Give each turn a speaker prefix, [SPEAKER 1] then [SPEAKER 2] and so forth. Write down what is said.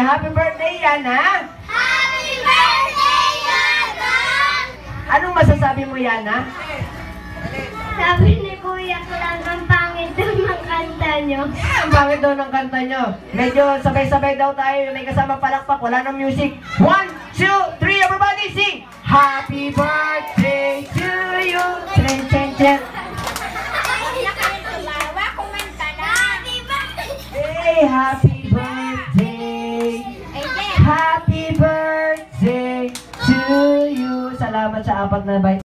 [SPEAKER 1] Happy birthday, Yana!
[SPEAKER 2] Happy birthday, Yana!
[SPEAKER 1] Anong masasabi mo, Yana?
[SPEAKER 2] Sabi ni Kuya Clan, ang pangit daw ng kanta nyo.
[SPEAKER 1] Ang pangit daw ng kanta nyo. Medyo sabay-sabay daw tayo. May kasama palakpak. Wala ng music. 1, 2, 3, everybody sing! Happy birthday to you! Chen, chen, chen! Hey, happy birthday! Happy birthday to you! Salamat sa 4 na bite.